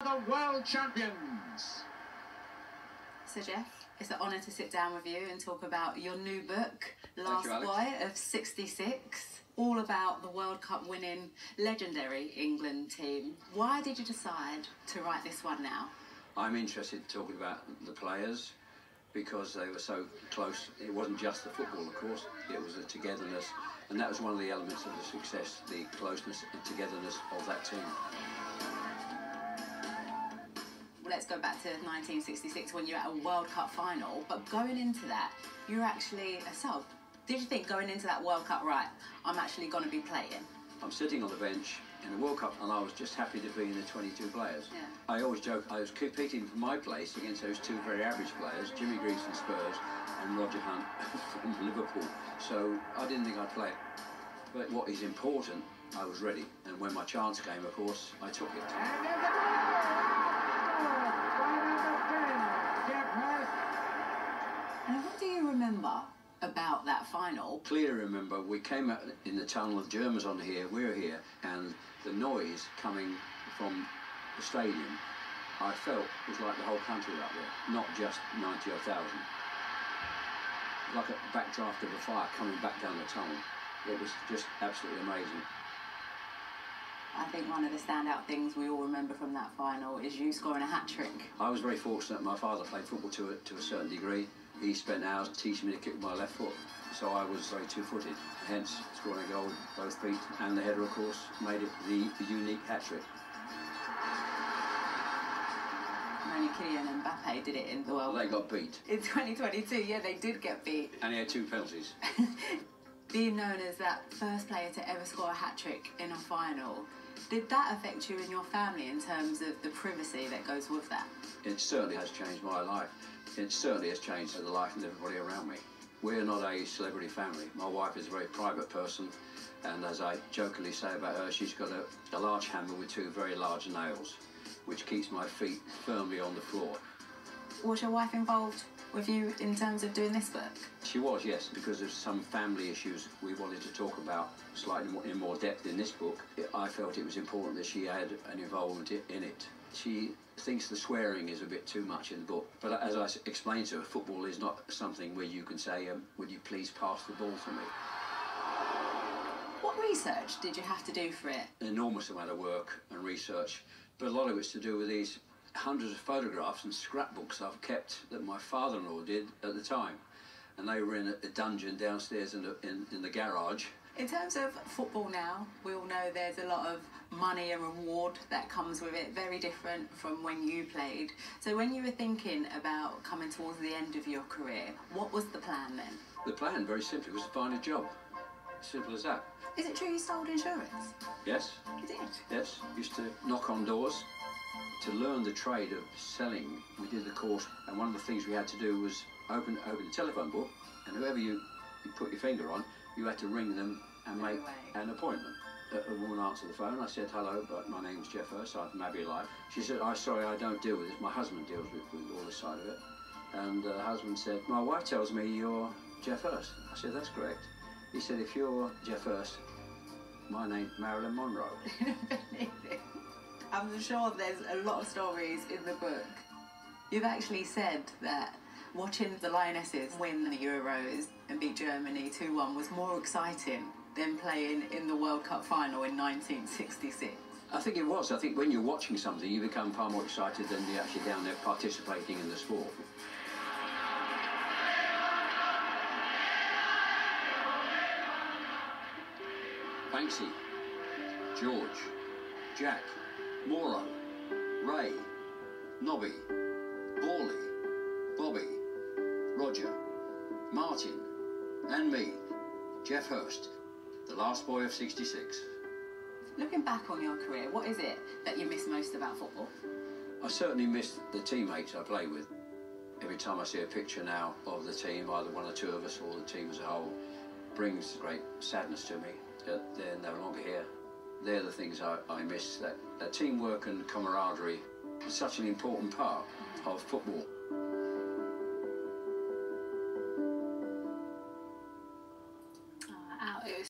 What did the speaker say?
The world champions. So Geoff, it's an honour to sit down with you and talk about your new book, Last Boy of '66, all about the World Cup winning legendary England team. Why did you decide to write this one now? I'm interested in talking about the players because they were so close. It wasn't just the football, of course, it was the togetherness, and that was one of the elements of the success, the closeness and togetherness of that team. Let's go back to 1966 when you're at a World Cup final, but going into that, you're actually a sub. Did you think going into that World Cup, right, I'm actually going to be playing? I'm sitting on the bench in the World Cup and I was just happy to be in the 22 players. Yeah. I always joke I was competing for my place against those two very average players, Jimmy Greaves from Spurs and Roger Hunt from Liverpool. So I didn't think I'd play. But what is important, I was ready. And when my chance came, of course, I took it. And what do you remember about that final? Clearly remember, we came out in the tunnel, the Germans on here, we were here, and the noise coming from the stadium, I felt was like the whole country up there, not just 90 or 1,000. Like a backdraft of a fire coming back down the tunnel. It was just absolutely amazing. I think one of the standout things we all remember from that final is you scoring a hat-trick. I was very fortunate. My father played football to a certain degree. He spent hours teaching me to kick with my left foot, so I was very two-footed. Hence, scoring a goal with both feet, and the header, of course, made it the unique hat-trick. Only Kylian and Mbappe did it in the World Well, they got beat. In 2022, yeah, they did get beat. And he had 2 penalties. Being known as that first player to ever score a hat-trick in a final, did that affect you and your family in terms of the privacy that goes with that? It certainly has changed my life. It certainly has changed the life of everybody around me. We're not a celebrity family. My wife is a very private person, and as I jokingly say about her, she's got a large hammer with 2 very large nails, which keeps my feet firmly on the floor. Was your wife involved with you in terms of doing this book? She was, yes, because of some family issues we wanted to talk about slightly more, in more depth in this book. I felt it was important that she had an involvement in it. She thinks the swearing is a bit too much in the book, but as I explained to her, football is not something where you can say, would you please pass the ball to me? What research did you have to do for it? An enormous amount of work and research, but a lot of it's to do with these hundreds of photographs and scrapbooks I've kept that my father-in-law did at the time, and they were in a dungeon downstairs in the garage. In terms of football now, we all know there's a lot of money and reward that comes with it, very different from when you played. So when you were thinking about coming towards the end of your career, what was the plan then? The plan, very simply, was to find a job. Simple as that. Is it true you sold insurance? Yes. You did? Yes. Used to knock on doors. To learn the trade of selling, we did the course, and one of the things we had to do was open the telephone book, and whoever you put your finger on, you had to ring them and make an appointment. A woman answered the phone. I said, hello, but my name's Geoff Hurst, I'm from Abbey Life. She said, I'm sorry, I don't deal with this. My husband deals with all this side of it. And her husband said, my wife tells me you're Geoff Hurst. I said, that's correct. He said, if you're Geoff Hurst, my name's Marilyn Monroe. I'm sure there's a lot of stories in the book. You've actually said that watching the Lionesses win the Euros and beat Germany 2-1 was more exciting than playing in the World Cup final in 1966. I think it was. I think when you're watching something, you become far more excited than you're actually down there participating in the sport. Banksy, George, Jack, Moro, Ray, Nobby, Borley, Bobby, Roger, Martin, and me, Geoff Hurst, the last boy of '66. Looking back on your career, what is it that you miss most about football? I certainly miss the teammates I play with. Every time I see a picture now of the team, either one or two of us or the team as a whole, brings great sadness to me that they're no longer here. They're the things I miss, that teamwork and camaraderie is such an important part of football.